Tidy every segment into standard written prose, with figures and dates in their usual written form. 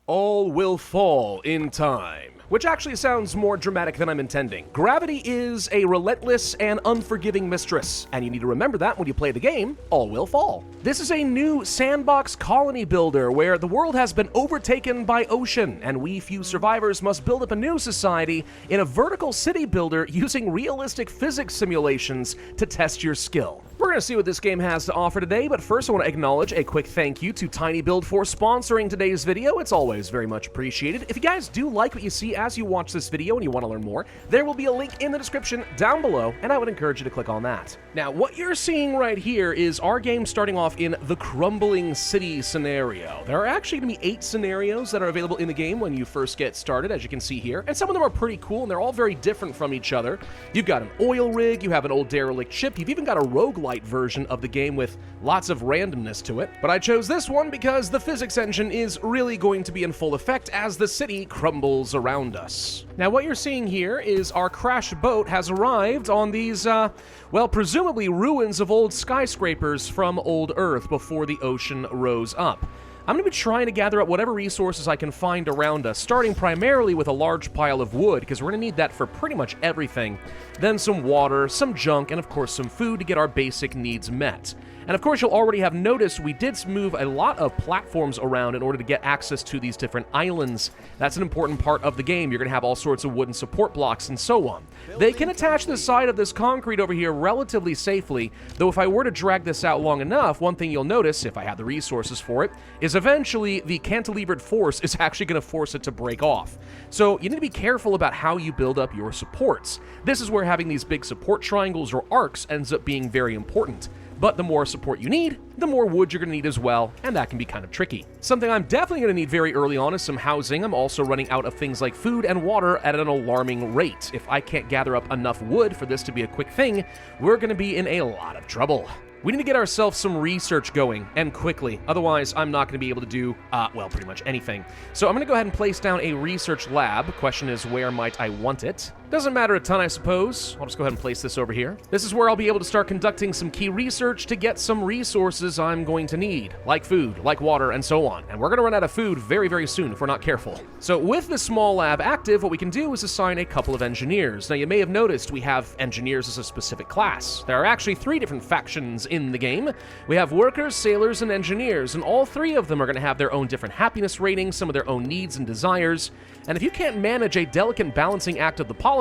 All will fall in time. Which actually sounds more dramatic than I'm intending. Gravity is a relentless and unforgiving mistress, and you need to remember that when you play the game, all will fall. This is a new sandbox colony builder where the world has been overtaken by ocean, and we few survivors must build up a new society in a vertical city builder using realistic physics simulations to test your skill. We're going to see what this game has to offer today, but first I want to acknowledge a quick thank you to TinyBuild for sponsoring today's video. It's always very much appreciated. If you guys do like what you see as you watch this video and you want to learn more, there will be a link in the description down below, and I would encourage you to click on that. Now, what you're seeing right here is our game starting off in the crumbling city scenario. There are actually going to be 8 scenarios that are available in the game when you first get started, as you can see here, and some of them are pretty cool, and they're all very different from each other. You've got an oil rig, you have an old derelict ship, you've even got a roguelite version of the game with lots of randomness to it. But I chose this one because the physics engine is really going to be in full effect as the city crumbles around us. Now, what you're seeing here is our crashed boat has arrived on these, well, presumably ruins of old skyscrapers from old Earth before the ocean rose up. I'm going to be trying to gather up whatever resources I can find around us, starting primarily with a large pile of wood, because we're going to need that for pretty much everything. Then some water, some junk, and of course some food to get our basic needs met. And of course, you'll already have noticed we did move a lot of platforms around in order to get access to these different islands. That's an important part of the game. You're going to have all sorts of wooden support blocks and so on. They can attach to the side of this concrete over here relatively safely, though if I were to drag this out long enough, one thing you'll notice, if I have the resources for it, is eventually the cantilevered force is actually going to force it to break off. So you need to be careful about how you build up your supports. This is where having these big support triangles or arcs ends up being very important. But the more support you need, the more wood you're going to need as well, and that can be kind of tricky. Something I'm definitely going to need very early on is some housing. I'm also running out of things like food and water at an alarming rate. If I can't gather up enough wood for this to be a quick thing, we're going to be in a lot of trouble. We need to get ourselves some research going, and quickly. Otherwise, I'm not going to be able to do, well, pretty much anything. So I'm going to go ahead and place down a research lab. Question is, where might I want it? Doesn't matter a ton, I suppose. I'll just go ahead and place this over here. This is where I'll be able to start conducting some key research to get some resources I'm going to need, like food, like water, and so on. And we're going to run out of food very, very soon if we're not careful. So with this small lab active, what we can do is assign a couple of engineers. Now, you may have noticed we have engineers as a specific class. There are actually 3 different factions in the game. We have workers, sailors, and engineers, and all 3 of them are going to have their own different happiness ratings, some of their own needs and desires. And if you can't manage a delicate balancing act of the politics,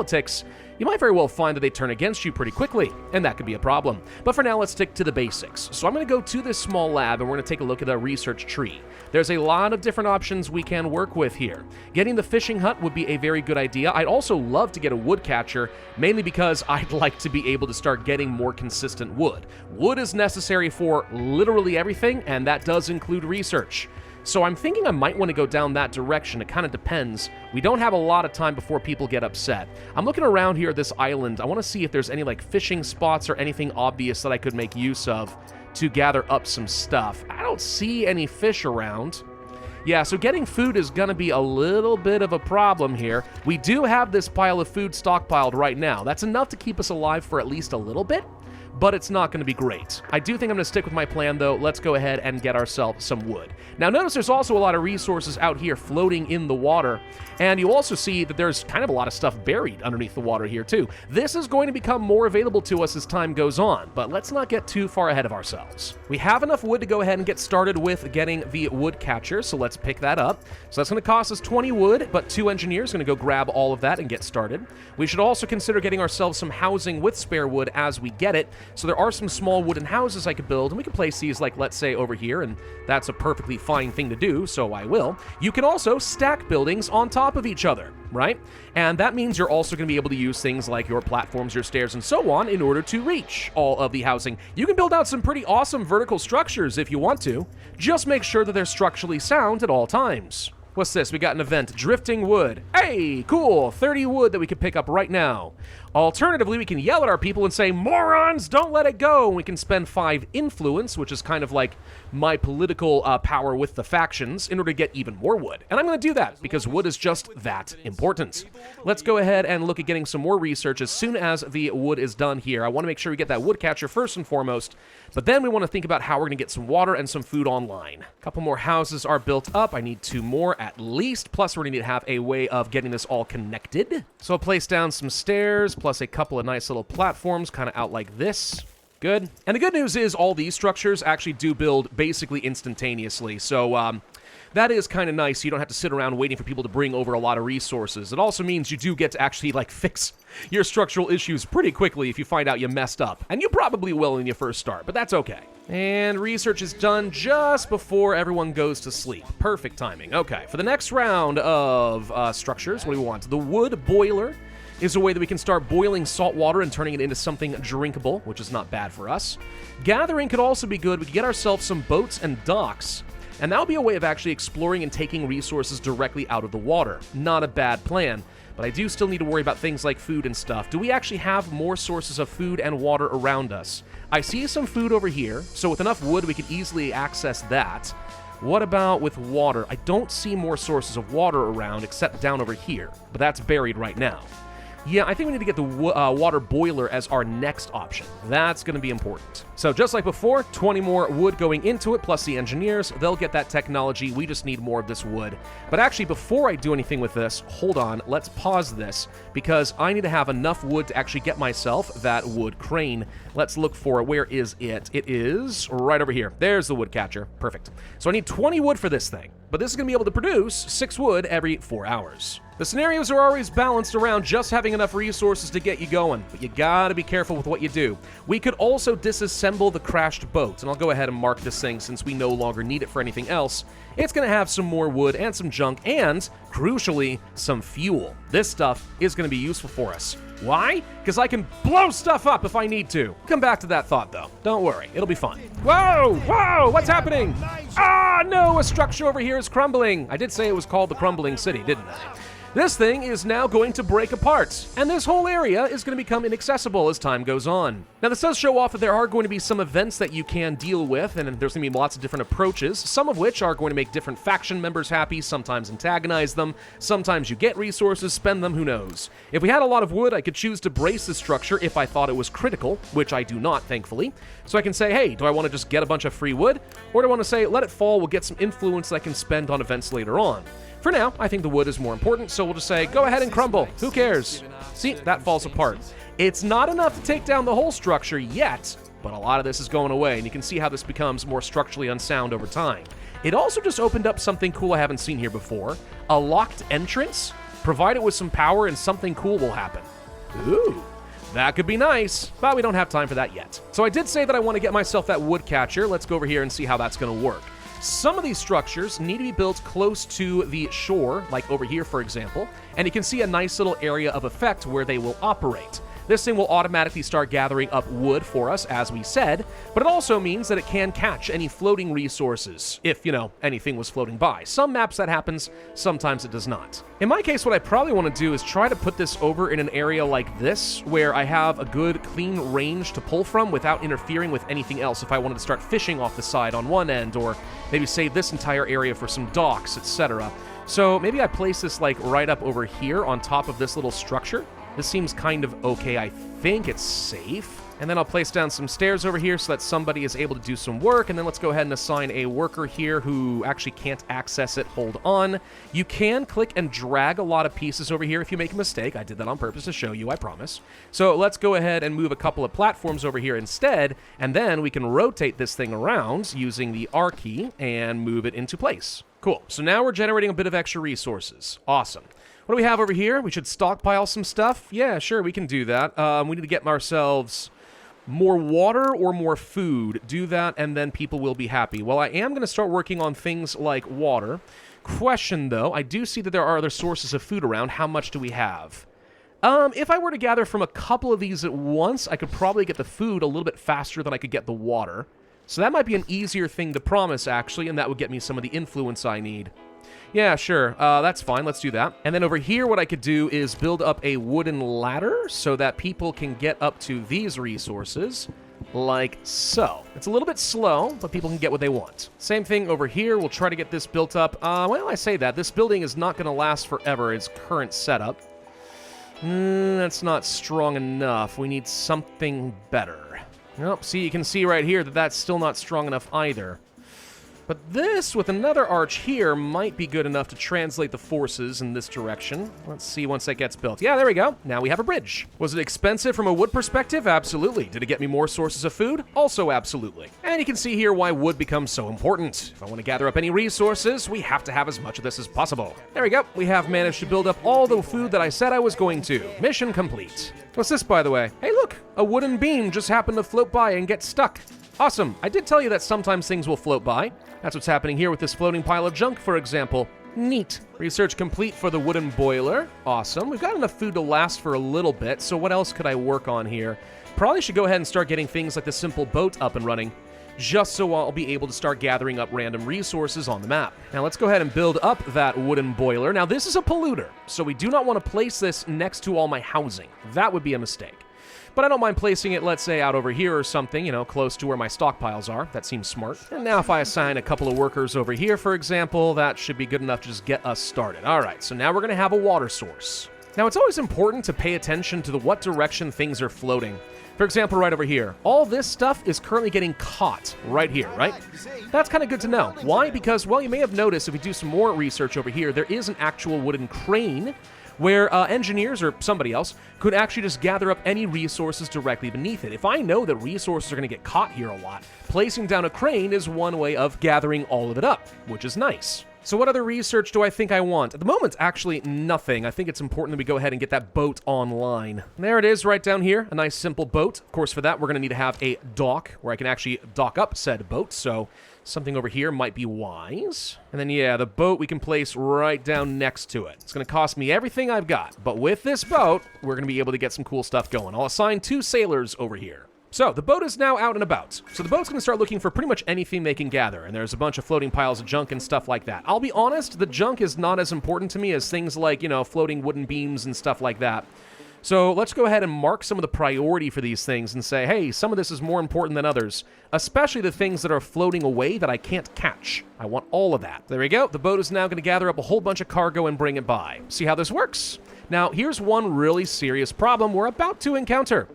you might very well find that they turn against you pretty quickly, and that could be a problem. But for now, let's stick to the basics. So I'm going to go to this small lab, and we're going to take a look at our research tree. There's a lot of different options we can work with here. Getting the fishing hut would be a very good idea. I'd also love to get a wood catcher, mainly because I'd like to be able to start getting more consistent wood. Wood is necessary for literally everything, and that does include research. So I'm thinking I might want to go down that direction. It kind of depends. We don't have a lot of time before people get upset. I'm looking around here at this island. I want to see if there's any like fishing spots or anything obvious that I could make use of to gather up some stuff. I don't see any fish around. Yeah, so getting food is going to be a little bit of a problem here. We do have this pile of food stockpiled right now. That's enough to keep us alive for at least a little bit, but it's not going to be great. I do think I'm going to stick with my plan, though. Let's go ahead and get ourselves some wood. Now, notice there's also a lot of resources out here floating in the water, and you also see that there's kind of a lot of stuff buried underneath the water here, too. This is going to become more available to us as time goes on, but let's not get too far ahead of ourselves. We have enough wood to go ahead and get started with getting the wood catcher, so let's pick that up. So that's going to cost us 20 wood, but 2 engineers are going to go grab all of that and get started. We should also consider getting ourselves some housing with spare wood as we get it. So there are some small wooden houses I could build, and we can place these, like, let's say, over here, and that's a perfectly fine thing to do, so I will. You can also stack buildings on top of each other, right? And that means you're also going to be able to use things like your platforms, your stairs, and so on in order to reach all of the housing. You can build out some pretty awesome vertical structures if you want to. Just make sure that they're structurally sound at all times. What's this? We got an event, drifting wood. Hey, cool, 30 wood that we could pick up right now. Alternatively, we can yell at our people and say, morons, don't let it go. And we can spend 5 influence, which is kind of like my political power with the factions, in order to get even more wood. And I'm going to do that because wood is just that important. Let's go ahead and look at getting some more research as soon as the wood is done here. I want to make sure we get that wood catcher first and foremost, but then we want to think about how we're going to get some water and some food online. A couple more houses are built up. I need 2 more at least, plus we're going to need to have a way of getting this all connected. So I'll place down some stairs, plus a couple of nice little platforms kind of out like this. Good. And the good news is all these structures actually do build basically instantaneously. So that is kind of nice. You don't have to sit around waiting for people to bring over a lot of resources. It also means you do get to actually like fix your structural issues pretty quickly if you find out you messed up. And you probably will when you first start, but that's okay. And research is done just before everyone goes to sleep. Perfect timing. Okay, for the next round of structures, what do we want? The wood boiler is a way that we can start boiling salt water and turning it into something drinkable, which is not bad for us. Gathering could also be good. We could get ourselves some boats and docks, and that would be a way of actually exploring and taking resources directly out of the water. Not a bad plan, but I do still need to worry about things like food and stuff. Do we actually have more sources of food and water around us? I see some food over here, so with enough wood we could easily access that. What about with water? I don't see more sources of water around except down over here, but that's buried right now. Yeah, I think we need to get the water boiler as our next option. That's going to be important. So just like before, 20 more wood going into it, plus the engineers. They'll get that technology. We just need more of this wood. But actually, before I do anything with this, hold on. Let's pause this, because I need to have enough wood to actually get myself that wood crane. Let's look for it. Where is it? It is right over here. There's the wood catcher. Perfect. So I need 20 wood for this thing. But this is going to be able to produce 6 wood every 4 hours. The scenarios are always balanced around just having enough resources to get you going, but you gotta be careful with what you do. We could also disassemble the crashed boat, and I'll go ahead and mark this thing since we no longer need it for anything else. It's gonna have some more wood and some junk and, crucially, some fuel. This stuff is gonna be useful for us. Why? Because I can blow stuff up if I need to. Come back to that thought, though. Don't worry, it'll be fun. Whoa! Whoa! What's happening? Ah, no! A structure over here is crumbling. I did say it was called the Crumbling City, didn't I? This thing is now going to break apart, and this whole area is going to become inaccessible as time goes on. Now, this does show off that there are going to be some events that you can deal with, and there's going to be lots of different approaches, some of which are going to make different faction members happy, sometimes antagonize them, sometimes you get resources, spend them, who knows. If we had a lot of wood, I could choose to brace the structure if I thought it was critical, which I do not, thankfully. So I can say, hey, do I want to just get a bunch of free wood, or do I want to say, let it fall, we'll get some influence that I can spend on events later on. For now, I think the wood is more important, so we'll just say, go ahead and crumble. Who cares? See, that falls apart. It's not enough to take down the whole structure yet, but a lot of this is going away, and you can see how this becomes more structurally unsound over time. It also just opened up something cool I haven't seen here before. A locked entrance. Provide it with some power and something cool will happen. Ooh. That could be nice, but we don't have time for that yet. So I did say that I want to get myself that wood catcher. Let's go over here and see how that's going to work. Some of these structures need to be built close to the shore, like over here, for example, and you can see a nice little area of effect where they will operate. This thing will automatically start gathering up wood for us, as we said, but it also means that it can catch any floating resources, if, anything was floating by. Some maps that happens, sometimes it does not. In my case, what I probably want to do is try to put this over in an area like this, where I have a good, clean range to pull from without interfering with anything else if I wanted to start fishing off the side on one end, or maybe save this entire area for some docks, etc. So maybe I place this like right up over here on top of this little structure. This seems kind of okay. I think it's safe. And then I'll place down some stairs over here so that somebody is able to do some work. And then let's go ahead and assign a worker here who actually can't access it. Hold on. You can click and drag a lot of pieces over here if you make a mistake. I did that on purpose to show you, I promise. So let's go ahead and move a couple of platforms over here instead. And then we can rotate this thing around using the R key and move it into place. Cool. So now we're generating a bit of extra resources. Awesome. What do we have over here? We should stockpile some stuff. Yeah, sure, we can do that. We need to get ourselves more water or more food. Do that, and then people will be happy. Well, I am going to start working on things like water. Question, though, I do see that there are other sources of food around. How much do we have? If I were to gather from a couple of these at once, I could probably get the food a little bit faster than I could get the water. So that might be an easier thing to promise, actually, and that would get me some of the influence I need. Yeah, sure. That's fine. Let's do that. And then over here, what I could do is build up a wooden ladder so that people can get up to these resources, like so. It's a little bit slow, but people can get what they want. Same thing over here. We'll try to get this built up. Well, I say that. This building is not going to last forever, its current setup. That's not strong enough. We need something better. Nope, see, you can see right here that that's still not strong enough either. But this, with another arch here, might be good enough to translate the forces in this direction. Let's see once that gets built. Yeah, there we go. Now we have a bridge. Was it expensive from a wood perspective? Absolutely. Did it get me more sources of food? Also absolutely. And you can see here why wood becomes so important. If I want to gather up any resources, we have to have as much of this as possible. There we go. We have managed to build up all the food that I said I was going to. Mission complete. What's this, by the way? Hey, look! A wooden beam just happened to float by and get stuck. Awesome. I did tell you that sometimes things will float by. That's what's happening here with this floating pile of junk, for example. Neat. Research complete for the wooden boiler. Awesome. We've got enough food to last for a little bit, so what else could I work on here? Probably should go ahead and start getting things like the simple boat up and running, just so I'll be able to start gathering up random resources on the map. Now let's go ahead and build up that wooden boiler. Now this is a polluter, so we do not want to place this next to all my housing. That would be a mistake. But I don't mind placing it, let's say, out over here or something, you know, close to where my stockpiles are. That seems smart. And now if I assign a couple of workers over here, for example, that should be good enough to just get us started. All right, so now we're going to have a water source. Now, it's always important to pay attention to what direction things are floating. For example, right over here, all this stuff is currently getting caught right here, right? That's kind of good to know. Why? Because, well, you may have noticed if we do some more research over here, there is an actual wooden crane where engineers or somebody else could actually just gather up any resources directly beneath it. If I know that resources are going to get caught here a lot, placing down a crane is one way of gathering all of it up, which is nice. So what other research do I think I want? At the moment, actually nothing. I think it's important that we go ahead and get that boat online. There it is right down here, a nice simple boat. Of course, for that, we're going to need to have a dock where I can actually dock up said boat, so something over here might be wise. And then, yeah, the boat we can place right down next to it. It's going to cost me everything I've got, but with this boat, we're going to be able to get some cool stuff going. I'll assign 2 sailors over here. So, the boat is now out and about. So the boat's going to start looking for pretty much anything they can gather, and there's a bunch of floating piles of junk and stuff like that. I'll be honest, the junk is not as important to me as things like, you know, floating wooden beams and stuff like that. So let's go ahead and mark some of the priority for these things and say, hey, some of this is more important than others, especially the things that are floating away that I can't catch. I want all of that. There we go. The boat is now going to gather up a whole bunch of cargo and bring it by. See how this works? Now, here's one really serious problem we're about to encounter.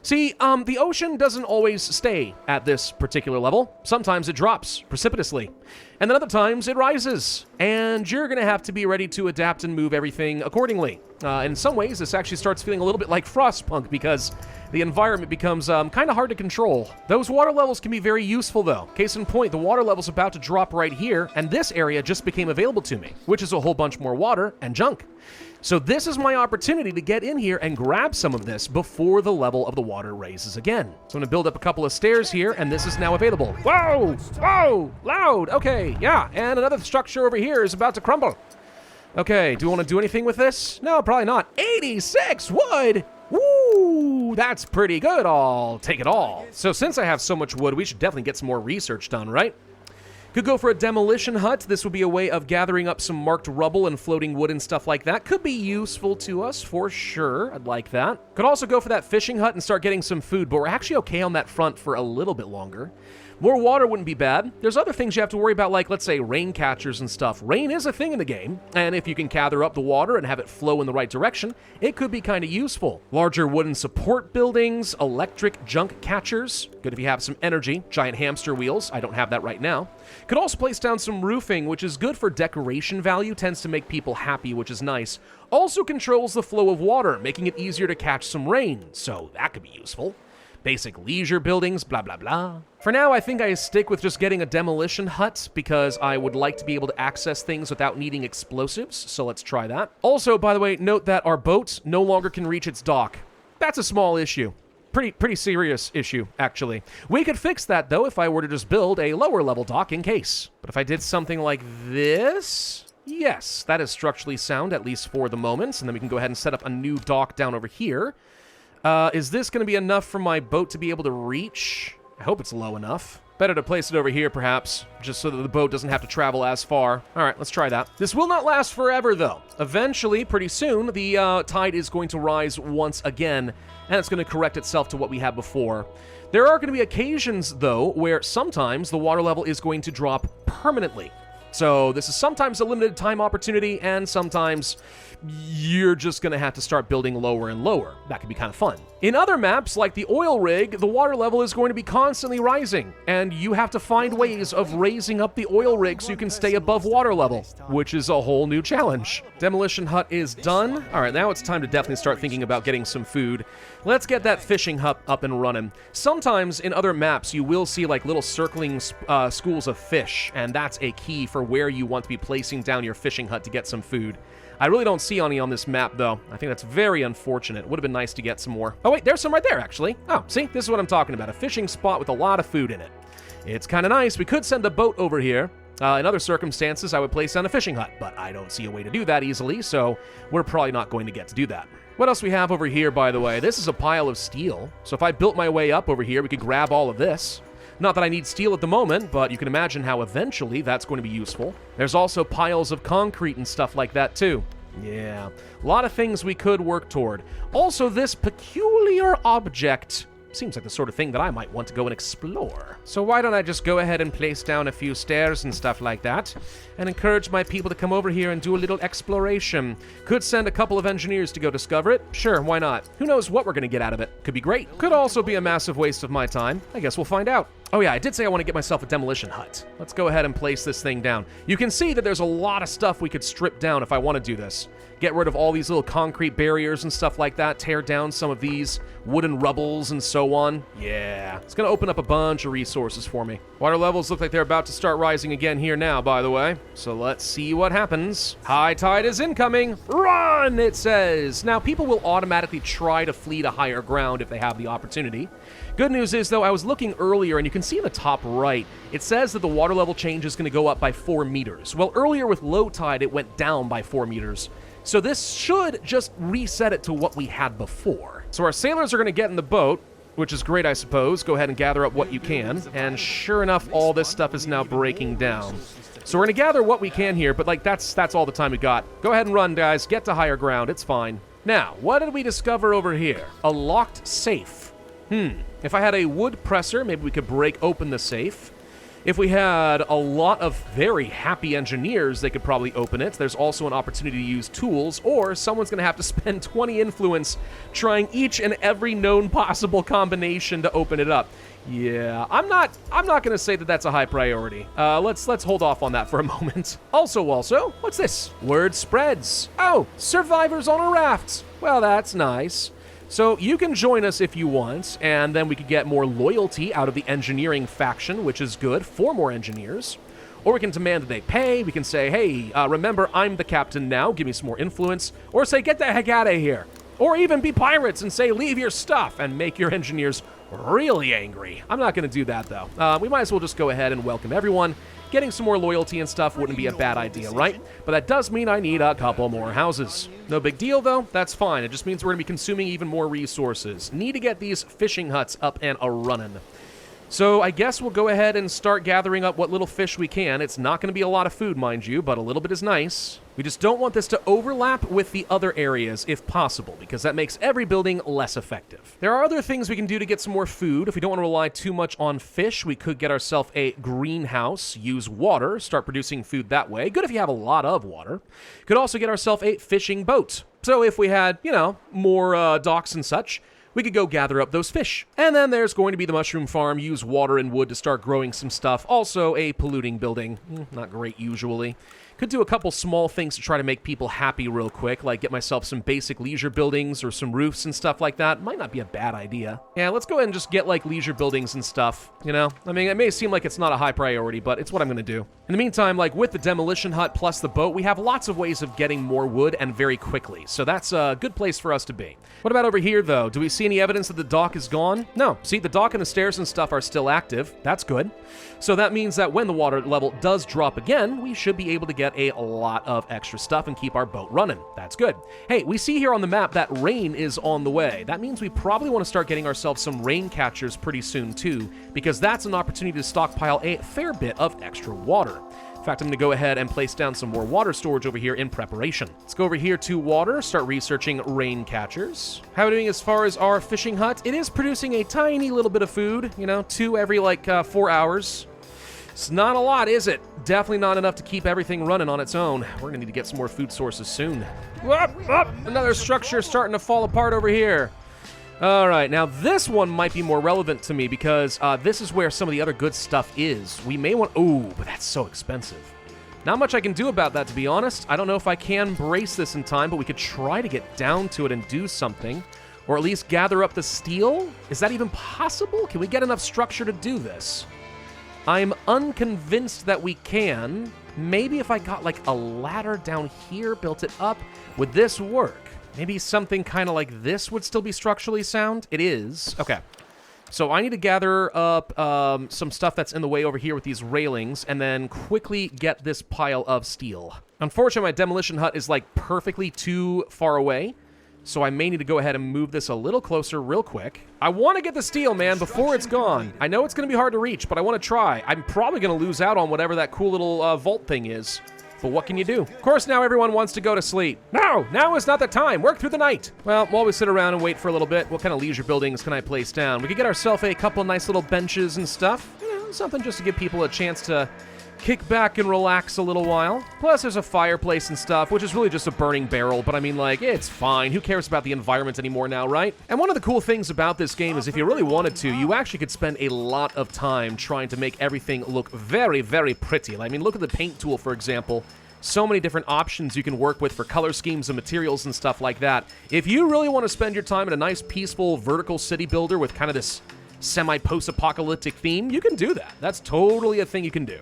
See, the ocean doesn't always stay at this particular level. Sometimes it drops precipitously, and then other times it rises, and you're going to have to be ready to adapt and move everything accordingly. In some ways, this actually starts feeling a little bit like Frostpunk because the environment becomes kind of hard to control. Those water levels can be very useful, though. Case in point, the water level's about to drop right here, and this area just became available to me, which is a whole bunch more water and junk. So this is my opportunity to get in here and grab some of this before the level of the water raises again. So I'm going to build up a couple of stairs here, and this is now available. Whoa! Whoa! Loud! Okay, yeah, and another structure over here is about to crumble. Okay, do we want to do anything with this? No, probably not. 86 wood! Woo! That's pretty good. I'll take it all. So since I have so much wood, we should definitely get some more research done, right? Could go for a demolition hut. This would be a way of gathering up some marked rubble and floating wood and stuff like that. Could be useful to us, for sure. I'd like that. Could also go for that fishing hut and start getting some food, but we're actually okay on that front for a little bit longer. More water wouldn't be bad. There's other things you have to worry about, like, let's say, rain catchers and stuff. Rain is a thing in the game, and if you can gather up the water and have it flow in the right direction, it could be kind of useful. Larger wooden support buildings, electric junk catchers. Good if you have some energy. Giant hamster wheels. I don't have that right now. Could also place down some roofing, which is good for decoration value, tends to make people happy, which is nice. Also controls the flow of water, making it easier to catch some rain, so that could be useful. Basic leisure buildings, blah, blah, blah. For now, I think I stick with just getting a demolition hut because I would like to be able to access things without needing explosives, so let's try that. Also, by the way, note that our boat no longer can reach its dock. That's a small issue. Pretty serious issue, actually. We could fix that, though, if I were to just build a lower level dock in case. But if I did something like this, yes, that is structurally sound, at least for the moment, and then we can go ahead and set up a new dock down over here. Is this going to be enough for my boat to be able to reach? I hope it's low enough. Better to place it over here, perhaps, just so that the boat doesn't have to travel as far. All right, let's try that. This will not last forever, though. Eventually, pretty soon, the tide is going to rise once again, and it's going to correct itself to what we had before. There are going to be occasions, though, where sometimes the water level is going to drop permanently. So this is sometimes a limited time opportunity, and sometimes you're just going to have to start building lower and lower. That could be kind of fun. In other maps, like the oil rig, the water level is going to be constantly rising, and you have to find ways of raising up the oil rig so you can stay above water level, which is a whole new challenge. Demolition hut is done. All right, now it's time to definitely start thinking about getting some food. Let's get that fishing hut up and running. Sometimes in other maps, you will see like little circling schools of fish, and that's a key for where you want to be placing down your fishing hut to get some food. I really don't see any on this map, though. I think that's very unfortunate. Would have been nice to get some more. Oh, wait, there's some right there, actually. Oh, see? This is what I'm talking about. A fishing spot with a lot of food in it. It's kind of nice. We could send a boat over here. In other circumstances, I would place down a fishing hut, but I don't see a way to do that easily, so we're probably not going to get to do that. What else we have over here, by the way? This is a pile of steel. So if I built my way up over here, we could grab all of this. Not that I need steel at the moment, but you can imagine how eventually that's going to be useful. There's also piles of concrete and stuff like that, too. Yeah, a lot of things we could work toward. Also, this peculiar object seems like the sort of thing that I might want to go and explore. So why don't I just go ahead and place down a few stairs and stuff like that, and encourage my people to come over here and do a little exploration. Could send a couple of engineers to go discover it. Sure, why not? Who knows what we're going to get out of it? Could be great. Could also be a massive waste of my time. I guess we'll find out. Oh yeah, I did say I want to get myself a demolition hut. Let's go ahead and place this thing down. You can see that there's a lot of stuff we could strip down if I want to do this. Get rid of all these little concrete barriers and stuff like that, tear down some of these wooden rubbles and so on. Yeah, it's going to open up a bunch of resources for me. Water levels look like they're about to start rising again here now, by the way. So let's see what happens. High tide is incoming. Run, it says. Now, people will automatically try to flee to higher ground if they have the opportunity. Good news is, though, I was looking earlier, and you can see in the top right, it says that the water level change is going to go up by 4 meters. Well, earlier with low tide, it went down by 4 meters. So this should just reset it to what we had before. So our sailors are going to get in the boat, which is great, I suppose. Go ahead and gather up what you can. And sure enough, all this stuff is now breaking down. So we're going to gather what we can here, but like that's all the time we got. Go ahead and run, guys. Get to higher ground. It's fine. Now, what did we discover over here? A locked safe. If I had a wood presser, maybe we could break open the safe. If we had a lot of very happy engineers, they could probably open it. There's also an opportunity to use tools, or someone's going to have to spend 20 influence trying each and every known possible combination to open it up. Yeah, I'm not going to say that that's a high priority. Let's hold off on that for a moment. Also, what's this? Word spreads. Oh, survivors on a raft. Well, that's nice. So you can join us if you want, and then we could get more loyalty out of the engineering faction, which is good, 4 more engineers. Or we can demand that they pay. We can say, hey, remember, I'm the captain now. Give me some more influence. Or say, get the heck out of here. Or even be pirates and say, leave your stuff, and make your engineers really angry. I'm not going to do that, though. We might as well just go ahead and welcome everyone. Getting some more loyalty and stuff wouldn't be a bad idea, right? But that does mean I need a couple more houses. No big deal, though. That's fine. It just means we're going to be consuming even more resources. Need to get these fishing huts up and a-running. So I guess we'll go ahead and start gathering up what little fish we can. It's not going to be a lot of food, mind you, but a little bit is nice. We just don't want this to overlap with the other areas if possible, because that makes every building less effective. There are other things we can do to get some more food. If we don't want to rely too much on fish, we could get ourselves a greenhouse, use water, start producing food that way. Good if you have a lot of water. Could also get ourselves a fishing boat. So if we had, more docks and such, we could go gather up those fish. And then there's going to be the mushroom farm, use water and wood to start growing some stuff. Also a polluting building. Not great usually. Could do a couple small things to try to make people happy real quick, like get myself some basic leisure buildings or some roofs and stuff like that. Might not be a bad idea. Yeah, let's go ahead and just get like leisure buildings and stuff, I mean, it may seem like it's not a high priority, but it's what I'm going to do. In the meantime, like with the demolition hut plus the boat, we have lots of ways of getting more wood and very quickly. So that's a good place for us to be. What about over here, though? Do we see any evidence that the dock is gone? No. See, the dock and the stairs and stuff are still active. That's good. So that means that when the water level does drop again, we should be able to get get a lot of extra stuff and keep our boat running. That's good. Hey, we see here on the map that rain is on the way. That means we probably want to start getting ourselves some rain catchers pretty soon too, because that's an opportunity to stockpile a fair bit of extra water. In fact, I'm going to go ahead and place down some more water storage over here in preparation. Let's go over here to water, start researching rain catchers. How are we doing as far as our fishing hut? It is producing a tiny little bit of food, 2 every 4 hours. It's not a lot, is it? Definitely not enough to keep everything running on its own. We're going to need to get some more food sources soon. Another structure starting to fall apart over here. All right, now this one might be more relevant to me because this is where some of the other good stuff is. We may want... Ooh, but that's so expensive. Not much I can do about that, to be honest. I don't know if I can brace this in time, but we could try to get down to it and do something. Or at least gather up the steel? Is that even possible? Can we get enough structure to do this? I'm unconvinced that we can. Maybe if I got a ladder down here, built it up, would this work? Maybe something kind of like this would still be structurally sound? It is. Okay. So I need to gather up some stuff that's in the way over here with these railings and then quickly get this pile of steel. Unfortunately, my demolition hut is perfectly too far away, so I may need to go ahead and move this a little closer real quick. I want to get the steel, man, before it's gone. I know it's going to be hard to reach, but I want to try. I'm probably going to lose out on whatever that cool little vault thing is. But what can you do? Of course, now everyone wants to go to sleep. No, now is not the time. Work through the night. Well, while we sit around and wait for a little bit, what kind of leisure buildings can I place down? We could get ourselves a couple nice little benches and stuff. Something just to give people a chance to kick back and relax a little while. Plus, there's a fireplace and stuff, which is really just a burning barrel, but I mean, it's fine. Who cares about the environment anymore now, right? And one of the cool things about this game is if you really wanted to, you actually could spend a lot of time trying to make everything look very, very pretty. I mean, look at the paint tool, for example. So many different options you can work with for color schemes and materials and stuff like that. If you really want to spend your time in a nice, peaceful, vertical city builder with kind of this semi-post-apocalyptic theme, you can do that. That's totally a thing you can do.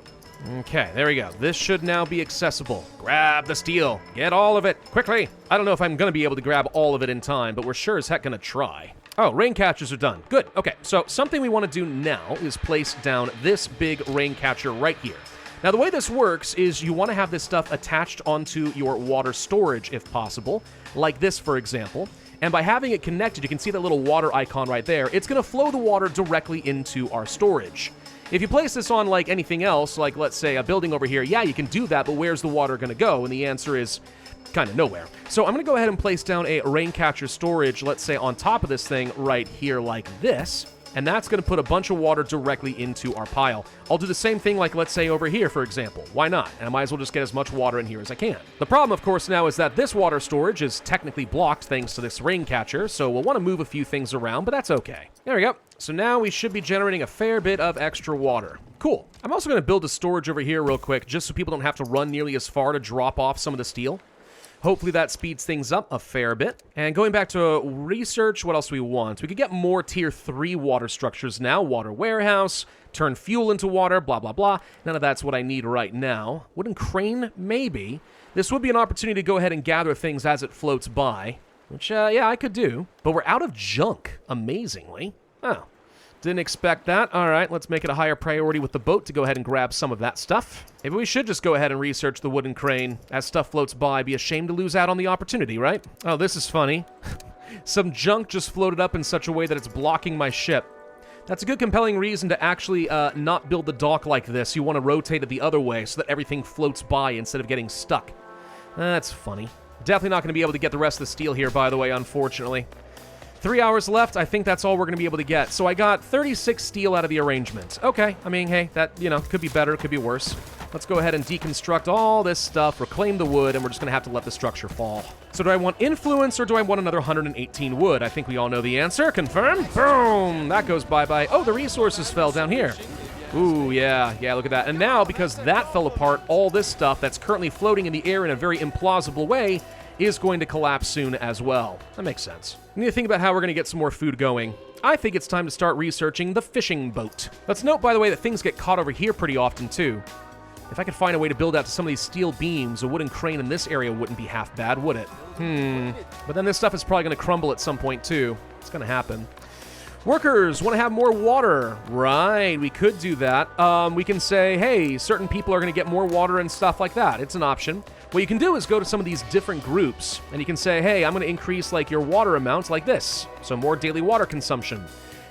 Okay, there we go. This should now be accessible. Grab the steel. Get all of it. Quickly. I don't know if I'm going to be able to grab all of it in time, but we're sure as heck going to try. Oh, rain catchers are done. Good. Okay, so something we want to do now is place down this big rain catcher right here. Now, the way this works is you want to have this stuff attached onto your water storage, if possible, like this, for example. And by having it connected, you can see that little water icon right there. It's going to flow the water directly into our storage. If you place this on anything else, let's say a building over here, yeah, you can do that, but where's the water going to go? And the answer is kind of nowhere. So I'm going to go ahead and place down a rain catcher storage, let's say on top of this thing right here like this. And that's going to put a bunch of water directly into our pile. I'll do the same thing let's say over here, for example. Why not? And I might as well just get as much water in here as I can. The problem, of course, now is that this water storage is technically blocked thanks to this rain catcher, so we'll want to move a few things around, but that's okay. There we go. So now we should be generating a fair bit of extra water. Cool. I'm also going to build a storage over here real quick, just so people don't have to run nearly as far to drop off some of the steel. Hopefully that speeds things up a fair bit. And going back to research, what else do we want? We could get more tier 3 water structures now. Water warehouse, turn fuel into water, blah, blah, blah. None of that's what I need right now. Wooden crane, maybe. This would be an opportunity to go ahead and gather things as it floats by. Which, yeah, I could do. But we're out of junk, amazingly. Oh. Didn't expect that. All right, let's make it a higher priority with the boat to go ahead and grab some of that stuff. Maybe we should just go ahead and research the wooden crane. As stuff floats by, be ashamed to lose out on the opportunity, right? Oh, this is funny. Some junk just floated up in such a way that it's blocking my ship. That's a good compelling reason to actually not build the dock like this. You want to rotate it the other way so that everything floats by instead of getting stuck. That's funny. Definitely not going to be able to get the rest of the steel here, by the way, unfortunately. 3 hours left. I think that's all we're going to be able to get. So I got 36 steel out of the arrangement. Okay, I mean, hey, that, could be better, could be worse. Let's go ahead and deconstruct all this stuff, reclaim the wood, and we're just going to have to let the structure fall. So do I want influence, or do I want another 118 wood? I think we all know the answer. Confirm. Boom! That goes bye-bye. Oh, the resources fell down here. Ooh, yeah, look at that. And now, because that fell apart, all this stuff that's currently floating in the air in a very implausible way is going to collapse soon as well. That makes sense. We need to think about how we're going to get some more food going. I think it's time to start researching the fishing boat. Let's note, by the way, that things get caught over here pretty often, too. If I could find a way to build out to some of these steel beams, a wooden crane in this area wouldn't be half bad, would it? But then this stuff is probably going to crumble at some point, too. It's going to happen. Workers want to have more water. Right, we could do that. We can say, hey, certain people are going to get more water and stuff like that. It's an option. What you can do is go to some of these different groups, and you can say, hey, I'm going to increase like your water amounts like this. So more daily water consumption.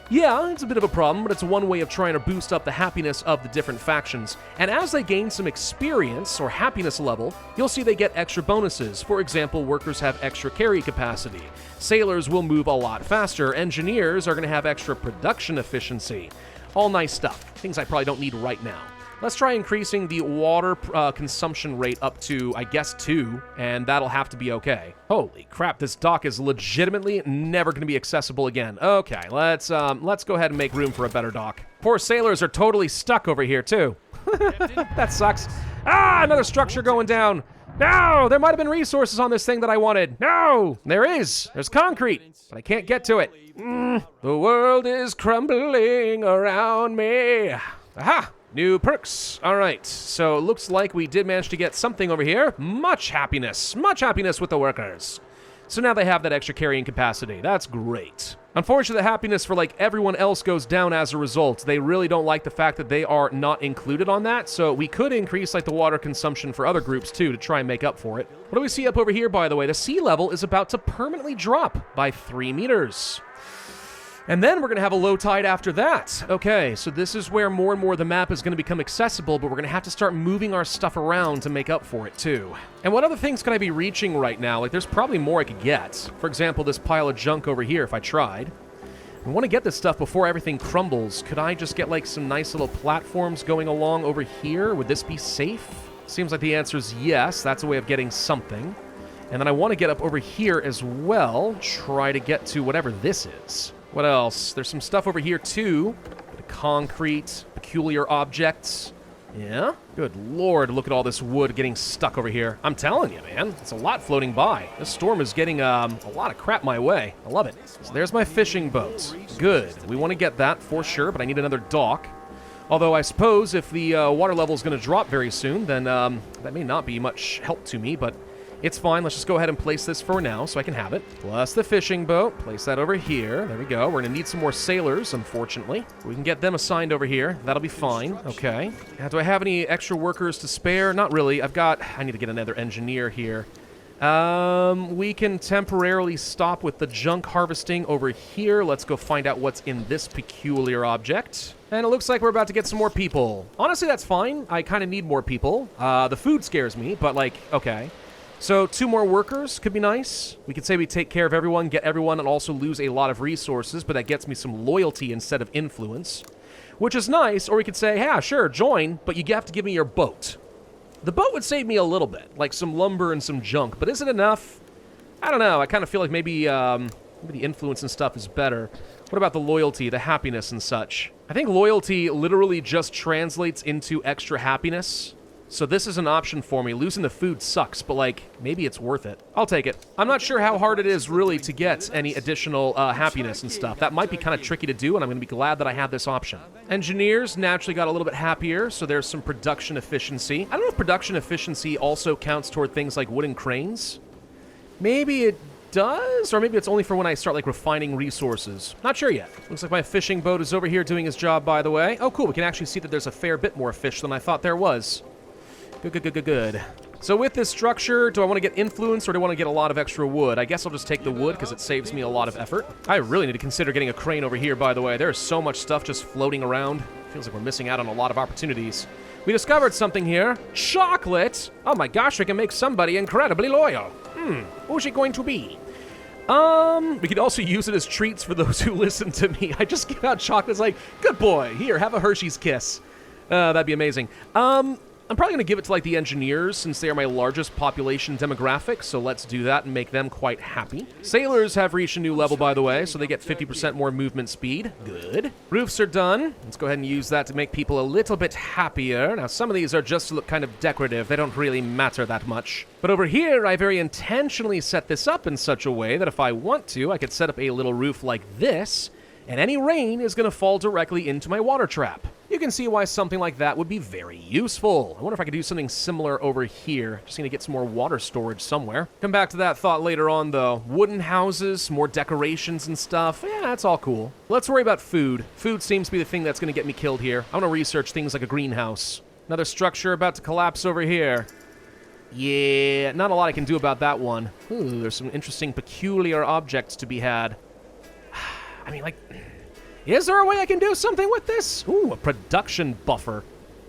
Yeah, it's a bit of a problem, but it's one way of trying to boost up the happiness of the different factions. And as they gain some experience or happiness level, you'll see they get extra bonuses. For example, workers have extra carry capacity. Sailors will move a lot faster. Engineers are going to have extra production efficiency. All nice stuff. Things I probably don't need right now. Let's try increasing the water consumption rate up to, I guess, 2, and that'll have to be okay. Holy crap, this dock is legitimately never going to be accessible again. Okay, let's go ahead and make room for a better dock. Poor sailors are totally stuck over here, too. That sucks. Ah, another structure going down. No, there might have been resources on this thing that I wanted. No, there is. There's concrete, but I can't get to it. The world is crumbling around me. Aha! New perks. All right, so it looks like we did manage to get something over here. Much happiness with the workers. So now they have that extra carrying capacity. That's great. Unfortunately, the happiness for like everyone else goes down as a result. They really don't like the fact that they are not included on that, so we could increase like the water consumption for other groups too to try and make up for it. What do we see up over here, by the way? The sea level is about to permanently drop by 3 meters. And then we're going to have a low tide after that. Okay, so this is where more and more of the map is going to become accessible, but we're going to have to start moving our stuff around to make up for it, too. And what other things could I be reaching right now? Like, there's probably more I could get. For example, this pile of junk over here, if I tried. I want to get this stuff before everything crumbles. Could I just get, like, some nice little platforms going along over here? Would this be safe? Seems like the answer is yes. That's a way of getting something. And then I want to get up over here as well. Try to get to whatever this is. What else? There's some stuff over here, too. The concrete, peculiar objects. Yeah? Good lord, look at all this wood getting stuck over here. I'm telling you, man. It's a lot floating by. This storm is getting a lot of crap my way. I love it. So there's my fishing boat. Good. We want to get that for sure, but I need another dock. Although I suppose if the water level is going to drop very soon, then that may not be much help to me, but it's fine. Let's just go ahead and place this for now so I can have it. Plus the fishing boat. Place that over here. There we go. We're going to need some more sailors, unfortunately. We can get them assigned over here. That'll be fine. Okay. Now, do I have any extra workers to spare? Not really. I need to get another engineer here. We can temporarily stop with the junk harvesting over here. Let's go find out what's in this peculiar object. And it looks like we're about to get some more people. Honestly, that's fine. I kind of need more people. The food scares me, but like, okay. So 2 more workers could be nice. We could say we take care of everyone, get everyone, and also lose a lot of resources, but that gets me some loyalty instead of influence, which is nice. Or we could say, yeah, sure, join, but you have to give me your boat. The boat would save me a little bit, like some lumber and some junk, but is it enough? I don't know. I kind of feel like maybe the influence and stuff is better. What about the loyalty, the happiness and such? I think loyalty literally just translates into extra happiness. So this is an option for me. Losing the food sucks, but like, maybe it's worth it. I'll take it. I'm not sure how hard it is really to get any additional happiness and stuff. That might be kind of tricky to do, and I'm going to be glad that I have this option. Engineers naturally got a little bit happier, so there's some production efficiency. I don't know if production efficiency also counts toward things like wooden cranes. Maybe it does, or maybe it's only for when I start like refining resources. Not sure yet. Looks like my fishing boat is over here doing his job, by the way. Oh, cool. We can actually see that there's a fair bit more fish than I thought there was. Good. So with this structure, do I want to get influence or do I want to get a lot of extra wood? I guess I'll just take the wood because it saves me a lot of effort. I really need to consider getting a crane over here, by the way. There's so much stuff just floating around. Feels like we're missing out on a lot of opportunities. We discovered something here. Chocolate! Oh my gosh, we can make somebody incredibly loyal. Who's it going to be? We could also use it as treats for those who listen to me. I just give out chocolates like, good boy, here, have a Hershey's Kiss. That'd be amazing. I'm probably going to give it to, like, the engineers, since they are my largest population demographic, so let's do that and make them quite happy. Sailors have reached a new level, by the way, so they get 50% more movement speed. Good. Roofs are done. Let's go ahead and use that to make people a little bit happier. Now, some of these are just to look kind of decorative. They don't really matter that much. But over here, I very intentionally set this up in such a way that if I want to, I could set up a little roof like this, and any rain is going to fall directly into my water trap. You can see why something like that would be very useful. I wonder if I could do something similar over here. Just need to get some more water storage somewhere. Come back to that thought later on, though. Wooden houses, more decorations and stuff. Yeah, that's all cool. Let's worry about food. Food seems to be the thing that's going to get me killed here. I want to research things like a greenhouse. Another structure about to collapse over here. Yeah, not a lot I can do about that one. Ooh, there's some interesting peculiar objects to be had. I mean, like... Is there a way I can do something with this? Ooh, a production buffer.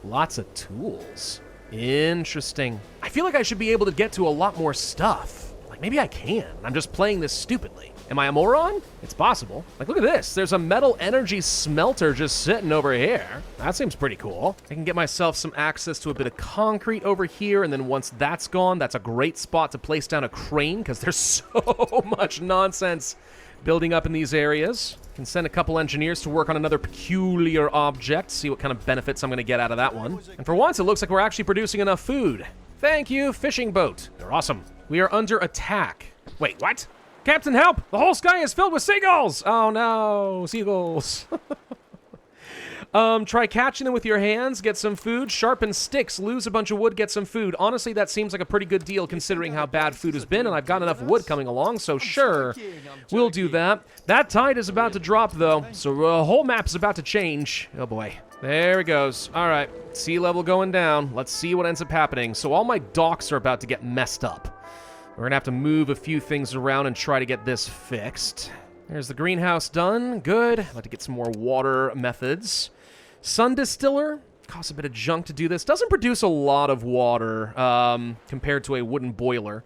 Lots of tools. Interesting. I feel like I should be able to get to a lot more stuff. Like, maybe I can. I'm just playing this stupidly. Am I a moron? It's possible. Like, look at this. There's a metal energy smelter just sitting over here. That seems pretty cool. I can get myself some access to a bit of concrete over here, and then once that's gone, that's a great spot to place down a crane, because there's so much nonsense building up in these areas. Can send a couple engineers to work on another peculiar object, see what kind of benefits I'm going to get out of that one. And for once, it looks like we're actually producing enough food. Thank you, fishing boat. They're awesome. We are under attack. Wait, what? Captain, help! The whole sky is filled with seagulls! Oh no, seagulls. Try catching them with your hands, get some food, sharpen sticks, lose a bunch of wood, get some food. Honestly, that seems like a pretty good deal considering how bad food has been, and I've got enough wood coming along, so sure, we'll do that. That tide is about to drop, though, so the whole map is about to change. Oh boy. There it goes. All right, sea level going down. Let's see what ends up happening. So all my docks are about to get messed up. We're gonna have to move a few things around and try to get this fixed. There's the greenhouse done. Good. I'd like to get some more water methods. Sun distiller. Costs a bit of junk to do this. Doesn't produce a lot of water compared to a wooden boiler.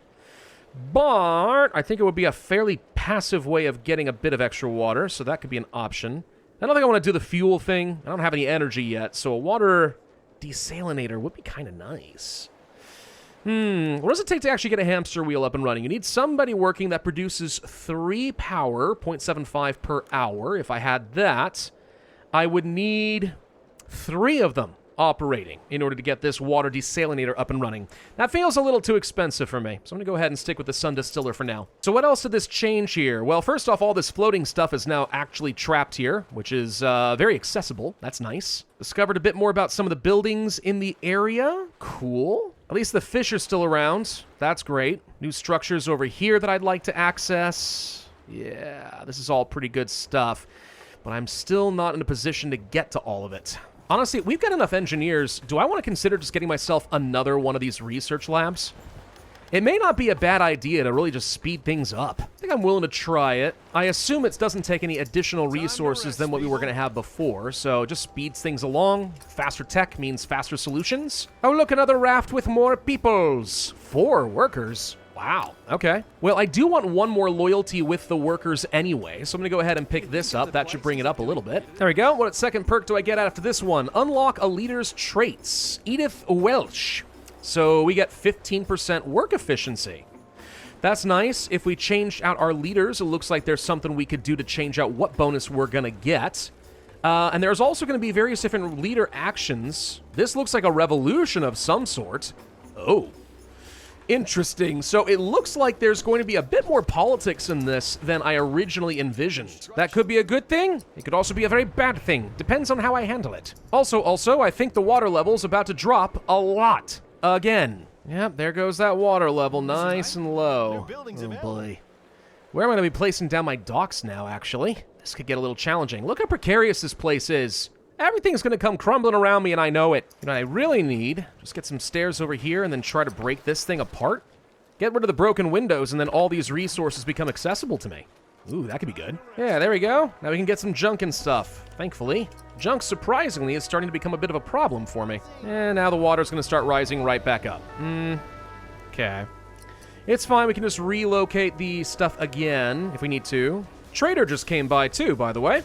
But I think it would be a fairly passive way of getting a bit of extra water, so that could be an option. I don't think I want to do the fuel thing. I don't have any energy yet, so a water desalinator would be kind of nice. What does it take to actually get a hamster wheel up and running? You need somebody working that produces 3 power, 0.75 per hour. If I had that, I would need 3 of them operating in order to get this water desalinator up and running. That feels a little too expensive for me, so I'm going to go ahead and stick with the sun distiller for now. So what else did this change here? Well, first off, all this floating stuff is now actually trapped here, which is very accessible. That's nice. Discovered a bit more about some of the buildings in the area. Cool. At least the fish are still around. That's great. New structures over here that I'd like to access. Yeah, this is all pretty good stuff, but I'm still not in a position to get to all of it. Honestly, we've got enough engineers. Do I want to consider just getting myself another one of these research labs? It may not be a bad idea to really just speed things up. I think I'm willing to try it. I assume it doesn't take any additional resources than what we were going to have before, so it just speeds things along. Faster tech means faster solutions. Oh, look, another raft with more peoples. 4 workers. Wow, okay. Well, I do want one more loyalty with the workers anyway, so I'm going to go ahead and pick this up. That should bring it up a little bit. There we go. What second perk do I get after this one? Unlock a leader's traits. Edith Welsh. So we get 15% work efficiency. That's nice. If we change out our leaders, it looks like there's something we could do to change out what bonus we're going to get. And there's also going to be various different leader actions. This looks like a revolution of some sort. Oh. Interesting. So it looks like there's going to be a bit more politics in this than I originally envisioned. That could be a good thing. It could also be a very bad thing. Depends on how I handle it. Also, I think the water level's about to drop a lot. Again. Yep, there goes that water level, nice and low. Oh boy. Where am I going to be placing down my docks now, actually? This could get a little challenging. Look how precarious this place is. Everything's going to come crumbling around me, and I know it. You know what I really need? Just get some stairs over here and then try to break this thing apart. Get rid of the broken windows, and then all these resources become accessible to me. Ooh, that could be good. Yeah, there we go. Now we can get some junk and stuff, thankfully. Junk, surprisingly, is starting to become a bit of a problem for me. And now the water's going to start rising right back up. Okay. It's fine. We can just relocate the stuff again if we need to. Trader just came by, too, by the way.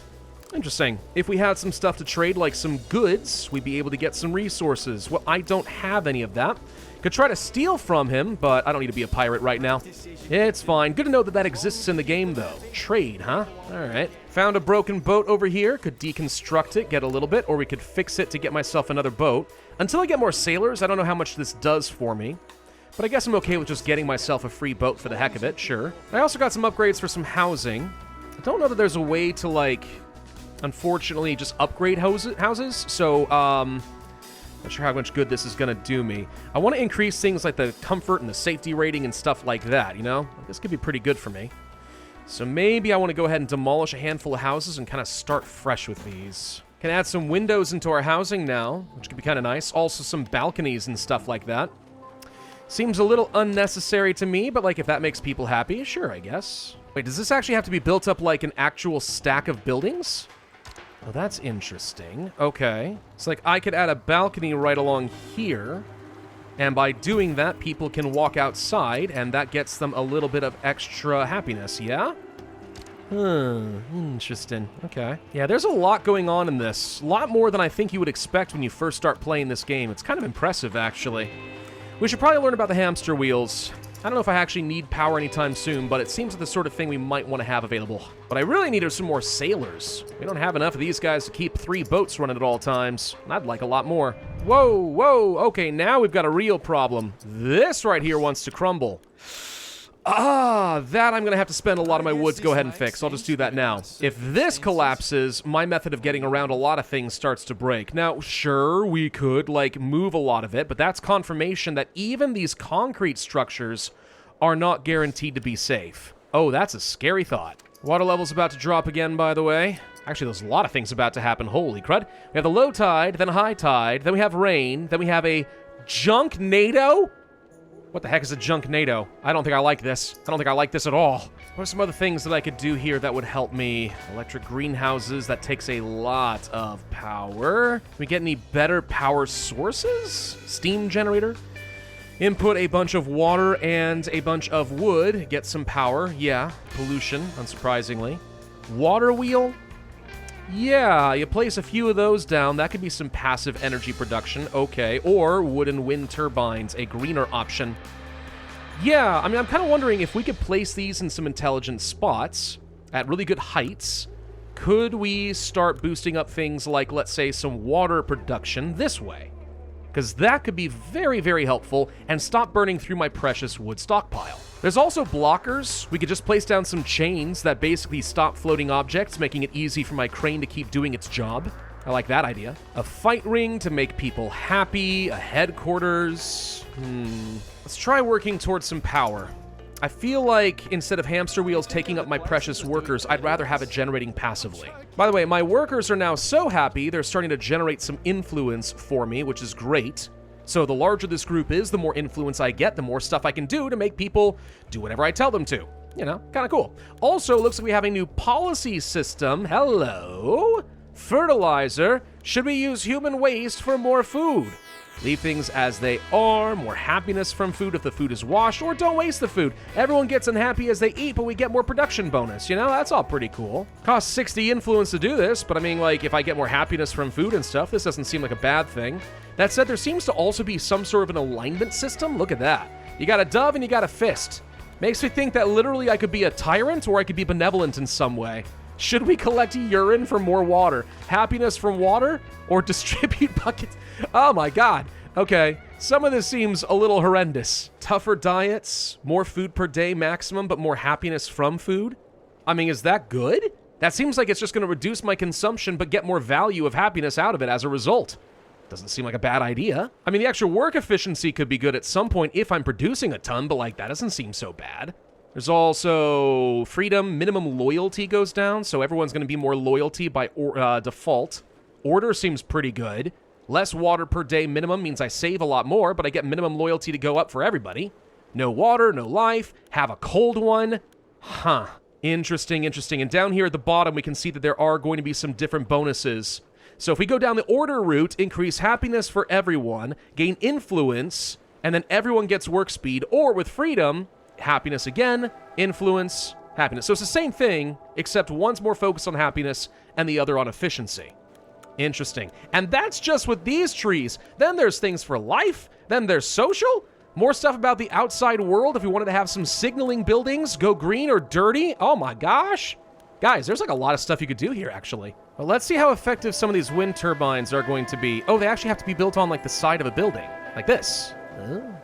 Interesting. If we had some stuff to trade, like some goods, we'd be able to get some resources. Well, I don't have any of that. Could try to steal from him, but I don't need to be a pirate right now. It's fine. Good to know that that exists in the game, though. Trade, huh? All right. Found a broken boat over here. Could deconstruct it, get a little bit, or we could fix it to get myself another boat. Until I get more sailors, I don't know how much this does for me. But I guess I'm okay with just getting myself a free boat for the heck of it, sure. I also got some upgrades for some housing. I don't know that there's a way to, like, unfortunately, just upgrade houses. So, not sure how much good this is going to do me. I want to increase things like the comfort and the safety rating and stuff like that, you know? This could be pretty good for me. So maybe I want to go ahead and demolish a handful of houses and kind of start fresh with these. Can add some windows into our housing now, which could be kind of nice. Also some balconies and stuff like that. Seems a little unnecessary to me, but like if that makes people happy, sure, I guess. Wait, does this actually have to be built up like an actual stack of buildings? Oh, that's interesting. Okay. It's like I could add a balcony right along here, and by doing that, people can walk outside, and that gets them a little bit of extra happiness, yeah? Interesting. Okay. Yeah, there's a lot going on in this. A lot more than I think you would expect when you first start playing this game. It's kind of impressive, actually. We should probably learn about the hamster wheels. I don't know if I actually need power anytime soon, but it seems like the sort of thing we might want to have available. What I really need are some more sailors. We don't have enough of these guys to keep 3 boats running at all times. I'd like a lot more. Whoa, whoa, okay, now we've got a real problem. This right here wants to crumble. That I'm going to have to spend a lot of my wood to go ahead and fix. I'll just do that now. If this collapses, my method of getting around a lot of things starts to break. Now, sure, we could, like, move a lot of it, but that's confirmation that even these concrete structures are not guaranteed to be safe. Oh, that's a scary thought. Water level's about to drop again, by the way. Actually, there's a lot of things about to happen. Holy crud. We have the low tide, then a high tide, then we have rain, then we have a junknado? What the heck is a junknado? I don't think I like this. I don't think I like this at all. What are some other things that I could do here that would help me? Electric greenhouses, that takes a lot of power. Can we get any better power sources? Steam generator? Input a bunch of water and a bunch of wood. Get some power. Yeah. Pollution, unsurprisingly. Water wheel? Yeah, you place a few of those down. That could be some passive energy production. Okay. Or wooden wind turbines, a greener option. Yeah, I mean, I'm kind of wondering if we could place these in some intelligent spots at really good heights. Could we start boosting up things like, let's say, some water production this way? Because that could be very, very helpful and stop burning through my precious wood stockpile. There's also blockers. We could just place down some chains that basically stop floating objects, making it easy for my crane to keep doing its job. I like that idea. A fight ring to make people happy, a headquarters. Let's try working towards some power. I feel like instead of hamster wheels taking up my precious workers, I'd rather have it generating passively. By the way, my workers are now so happy, they're starting to generate some influence for me, which is great. So the larger this group is, the more influence I get, the more stuff I can do to make people do whatever I tell them to. You know, kind of cool. Also, looks like we have a new policy system. Hello? Fertilizer. Should we use human waste for more food? Leave things as they are, more happiness from food if the food is washed, or don't waste the food. Everyone gets unhappy as they eat, but we get more production bonus, you know? That's all pretty cool. Costs 60 influence to do this, but I mean, like, if I get more happiness from food and stuff, this doesn't seem like a bad thing. That said, there seems to also be some sort of an alignment system. Look at that. You got a dove and you got a fist. Makes me think that literally I could be a tyrant or I could be benevolent in some way. Should we collect urine for more water? Happiness from water? Or distribute buckets? Oh my god. Okay, some of this seems a little horrendous. Tougher diets, more food per day maximum, but more happiness from food? I mean, is that good? That seems like it's just going to reduce my consumption, but get more value of happiness out of it as a result. Doesn't seem like a bad idea. I mean, the extra work efficiency could be good at some point if I'm producing a ton, but like, that doesn't seem so bad. There's also freedom, minimum loyalty goes down, so everyone's going to be more loyalty by default. Order seems pretty good. Less water per day minimum means I save a lot more, but I get minimum loyalty to go up for everybody. No water, no life, have a cold one. Huh. Interesting, interesting. And down here at the bottom, we can see that there are going to be some different bonuses. So if we go down the order route, increase happiness for everyone, gain influence, and then everyone gets work speed, or with freedom, happiness again, influence, happiness. So it's the same thing, except one's more focused on happiness and the other on efficiency. Interesting. And that's just with these trees. Then there's things for life. Then there's social. More stuff about the outside world if we wanted to have some signaling buildings, go green or dirty. Oh my gosh. Guys, there's like a lot of stuff you could do here, actually. Well, let's see how effective some of these wind turbines are going to be. Oh, they actually have to be built on like the side of a building, like this. Oh.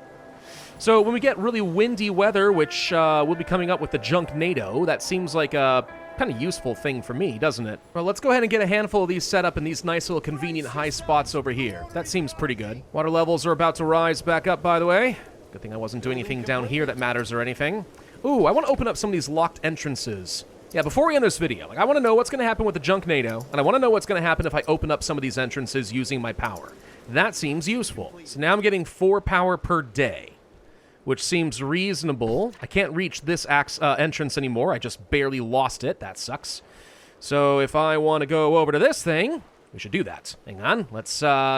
So when we get really windy weather, which we'll be coming up with the junknado, that seems like a kind of useful thing for me, doesn't it? Well, let's go ahead and get a handful of these set up in these nice little convenient high spots over here. That seems pretty good. Water levels are about to rise back up, by the way. Good thing I wasn't doing anything down here that matters or anything. Ooh, I want to open up some of these locked entrances. Yeah, before we end this video, I want to know what's going to happen with the Junknado, and I want to know what's going to happen if I open up some of these entrances using my power. That seems useful. So now I'm getting 4 power per day, which seems reasonable. I can't reach this entrance anymore. I just barely lost it. That sucks. So if I want to go over to this thing, we should do that. Hang on. Let's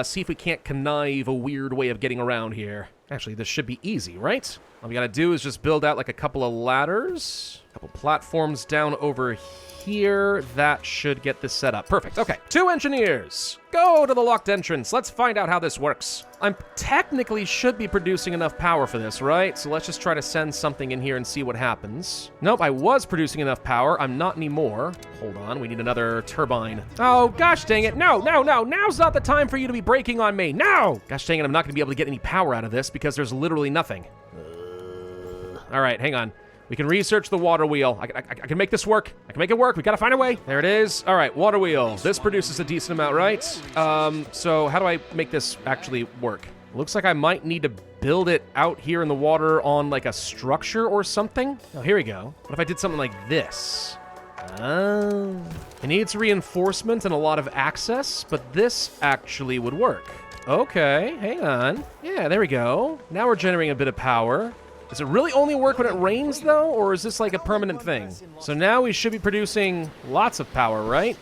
see if we can't connive a weird way of getting around here. Actually, this should be easy, right? All we gotta do is just build out like a couple of ladders, a couple platforms down over here. That should get this set up. Perfect. Okay. 2 engineers. Go to the locked entrance. Let's find out how this works. I'm technically should be producing enough power for this, right? So let's just try to send something in here and see what happens. Nope, I was producing enough power. I'm not anymore. Hold on, we need another turbine. Oh, gosh dang it. No. Now's not the time for you to be breaking on me. No! Gosh dang it, I'm not gonna be able to get any power out of this because there's literally nothing. All right, hang on. We can research the water wheel. I can make this work. I can make it work. We gotta find a way. There it is. All right, water wheel. This produces a decent amount, right? So how do I make this actually work? Looks like I might need to build it out here in the water on like a structure or something. Oh, here we go. What if I did something like this? It needs reinforcement and a lot of access, but this actually would work. Okay, hang on. Yeah, there we go. Now we're generating a bit of power. Does it really only work when it rains, though, or is this like a permanent thing? So now we should be producing lots of power, right?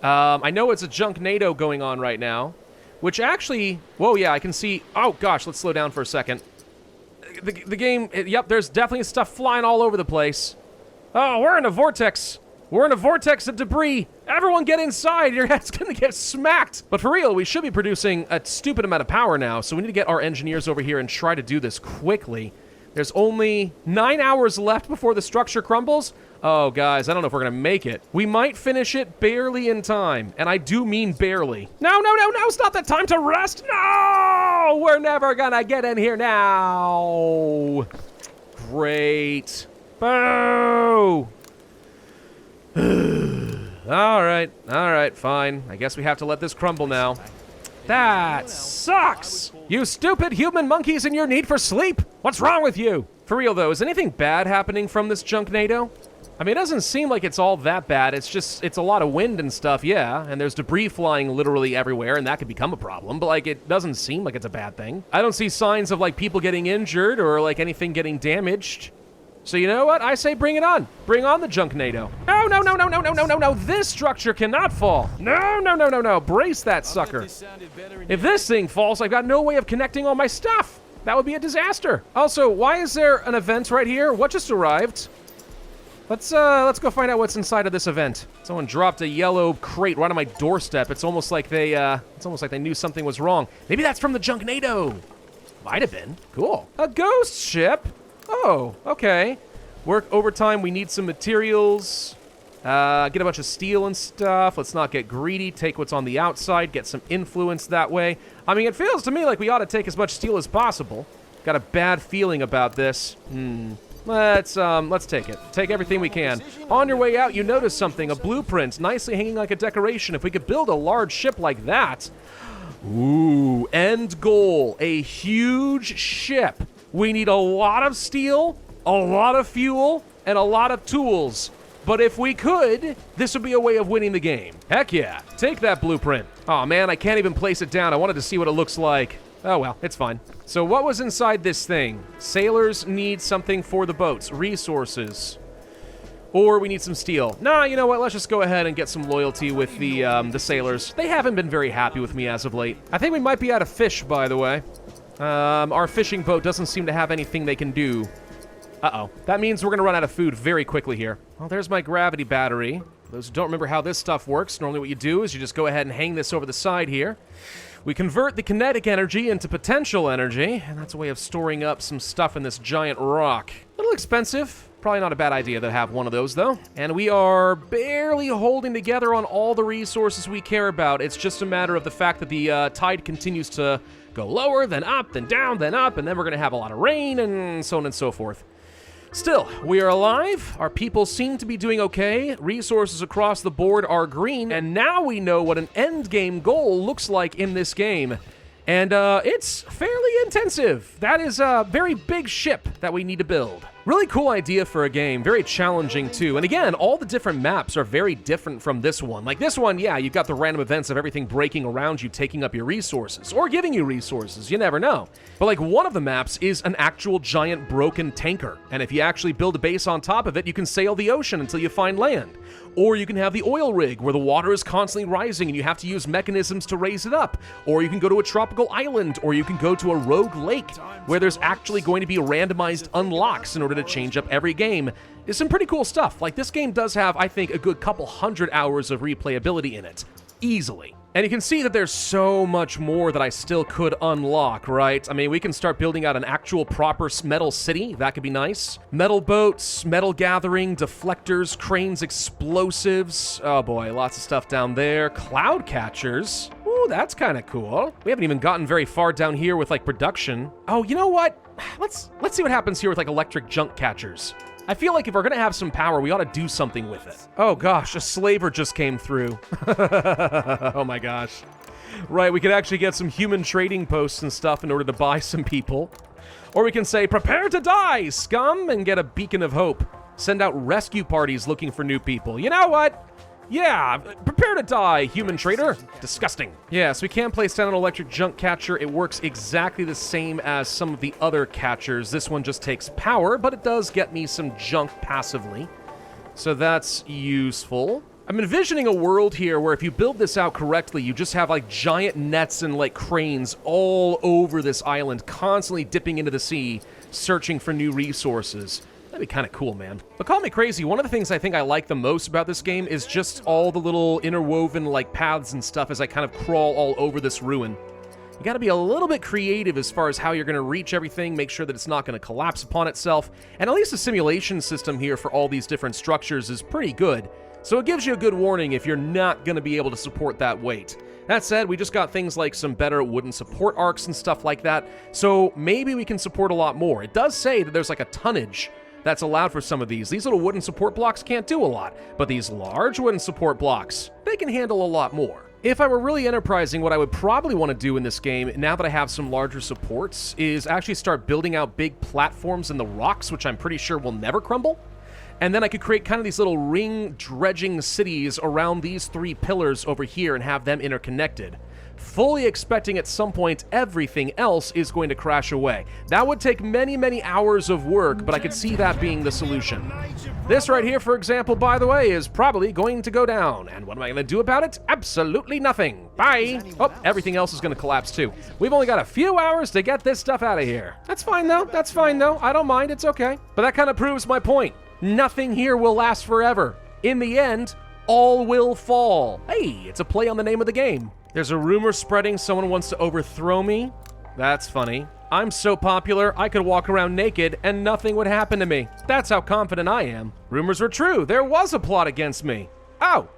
I know it's a Junknado going on right now, which actually... Whoa, yeah, I can see... Oh, gosh, let's slow down for a second. The game... Yep, there's definitely stuff flying all over the place. Oh, we're in a vortex. We're in a vortex of debris. Everyone get inside. Your head's gonna get smacked. But for real, we should be producing a stupid amount of power now, so we need to get our engineers over here and try to do this quickly. There's only 9 hours left before the structure crumbles. Oh, guys, I don't know if we're gonna make it. We might finish it barely in time, and I do mean barely. No, it's not the time to rest. No, we're never gonna get in here now. Great. Boo. All right, fine. I guess we have to let this crumble now. That sucks! You stupid human monkeys and your need for sleep! What's wrong with you? For real though, is anything bad happening from this Junknado? I mean, it doesn't seem like it's all that bad. It's a lot of wind and stuff, yeah, and there's debris flying literally everywhere, and that could become a problem, but like, it doesn't seem like it's a bad thing. I don't see signs of like people getting injured or like anything getting damaged. So you know what? I say bring it on. Bring on the Junknado. No. This structure cannot fall. No. Brace that sucker. If this thing falls, I've got no way of connecting all my stuff. That would be a disaster. Also, why is there an event right here? What just arrived? Let's go find out what's inside of this event. Someone dropped a yellow crate right on my doorstep. It's almost like they knew something was wrong. Maybe that's from the Junknado. Might have been. Cool. A ghost ship. Oh, okay. Work overtime, we need some materials. Get a bunch of steel and stuff. Let's not get greedy. Take what's on the outside. Get some influence that way. I mean, it feels to me like we ought to take as much steel as possible. Got a bad feeling about this. Let's take it. Take everything we can. On your way out, you notice something. A blueprint, nicely hanging like a decoration. If we could build a large ship like that... Ooh, end goal. A huge ship. We need a lot of steel, a lot of fuel, and a lot of tools. But if we could, this would be a way of winning the game. Heck yeah. Take that blueprint. Oh man, I can't even place it down. I wanted to see what it looks like. Oh well, it's fine. So what was inside this thing? Sailors need something for the boats. Resources. Or we need some steel. Nah, you know what? Let's just go ahead and get some loyalty with the sailors. They haven't been very happy with me as of late. I think we might be out of fish, by the way. Our fishing boat doesn't seem to have anything they can do. Uh-oh. That means we're gonna run out of food very quickly here. Well, there's my gravity battery. Those who don't remember how this stuff works, normally what you do is you just go ahead and hang this over the side here. We convert the kinetic energy into potential energy, and that's a way of storing up some stuff in this giant rock. A little expensive. Probably not a bad idea to have one of those, though. And we are barely holding together on all the resources we care about. It's just a matter of the fact that the tide continues to go lower, then up, then down, then up, and then we're going to have a lot of rain, and so on and so forth. Still, we are alive, our people seem to be doing okay, resources across the board are green, and now we know what an endgame goal looks like in this game. And it's fairly intensive. That is a very big ship that we need to build. Really cool idea for a game, very challenging too. And again, all the different maps are very different from this one. Like this one, yeah, you've got the random events of everything breaking around you, taking up your resources, or giving you resources, you never know. But like one of the maps is an actual giant broken tanker. And if you actually build a base on top of it, you can sail the ocean until you find land. Or you can have the oil rig where the water is constantly rising and you have to use mechanisms to raise it up. Or you can go to a tropical island, or you can go to a rogue lake where there's actually going to be randomized unlocks in order to change up every game. It's some pretty cool stuff. Like this game does have, I think, a good couple hundred hours of replayability in it. Easily. And you can see that there's so much more that I still could unlock, right? I mean, we can start building out an actual proper metal city. That could be nice. Metal boats, metal gathering, deflectors, cranes, explosives. Oh boy, lots of stuff down there. Cloud catchers. Ooh, that's kind of cool. We haven't even gotten very far down here with like production. Oh, you know what? Let's see what happens here with like electric junk catchers. I feel like if we're gonna have some power, we ought to do something with it. Oh gosh, a slaver just came through. Oh my gosh. Right, we could actually get some human trading posts and stuff in order to buy some people. Or we can say, prepare to die, scum, and get a beacon of hope. Send out rescue parties looking for new people. You know what? Yeah, prepare to die, human trader. Disgusting. Yeah, so we can place down an electric junk catcher. It works exactly the same as some of the other catchers. This one just takes power, but it does get me some junk passively. So that's useful. I'm envisioning a world here where if you build this out correctly, you just have like giant nets and like cranes all over this island, constantly dipping into the sea, searching for new resources. That'd be kind of cool, man. But call me crazy, one of the things I think I like the most about this game is just all the little interwoven like paths and stuff as I kind of crawl all over this ruin. You gotta be a little bit creative as far as how you're gonna reach everything, make sure that it's not gonna collapse upon itself, and at least the simulation system here for all these different structures is pretty good. So it gives you a good warning if you're not gonna be able to support that weight. That said, we just got things like some better wooden support arcs and stuff like that, so maybe we can support a lot more. It does say that there's like a tonnage that's allowed for some of these. These little wooden support blocks can't do a lot, but these large wooden support blocks, they can handle a lot more. If I were really enterprising, what I would probably want to do in this game, now that I have some larger supports, is actually start building out big platforms in the rocks, which I'm pretty sure will never crumble. And then I could create kind of these little ring dredging cities around these three pillars over here and have them interconnected. Fully expecting at some point everything else is going to crash away. That would take many, many hours of work, but I could see that being the solution. This right here, for example, by the way, is probably going to go down. And what am I going to do about it? Absolutely nothing. Bye. Oh, everything else is going to collapse too. We've only got a few hours to get this stuff out of here. That's fine though. That's fine though. I don't mind. It's okay. But that kind of proves my point. Nothing here will last forever. In the end, all will fall. Hey, it's a play on the name of the game. There's a rumor spreading someone wants to overthrow me. That's funny. I'm so popular, I could walk around naked and nothing would happen to me. That's how confident I am. Rumors were true. There was a plot against me. Oh.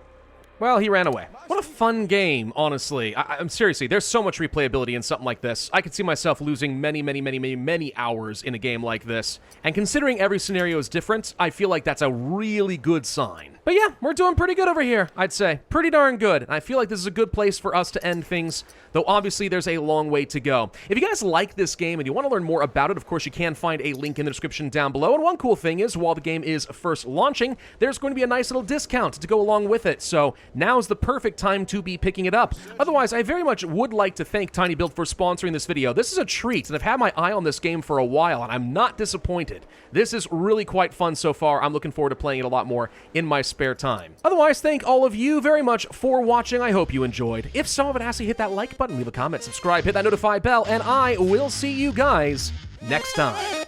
Well, he ran away. What a fun game, honestly. I'm seriously, there's so much replayability in something like this. I could see myself losing many hours in a game like this. And considering every scenario is different, I feel like that's a really good sign. But yeah, we're doing pretty good over here, I'd say. Pretty darn good. And I feel like this is a good place for us to end things, though obviously there's a long way to go. If you guys like this game and you want to learn more about it, of course you can find a link in the description down below. And one cool thing is, while the game is first launching, there's going to be a nice little discount to go along with it. So now's the perfect time to be picking it up. Otherwise, I very much would like to thank TinyBuild for sponsoring this video. This is a treat, and I've had my eye on this game for a while, and I'm not disappointed. This is really quite fun so far. I'm looking forward to playing it a lot more in my spare time. Otherwise, thank all of you very much for watching. I hope you enjoyed. If so, I would ask you to hit that like button, leave a comment, subscribe, hit that notify bell, and I will see you guys next time.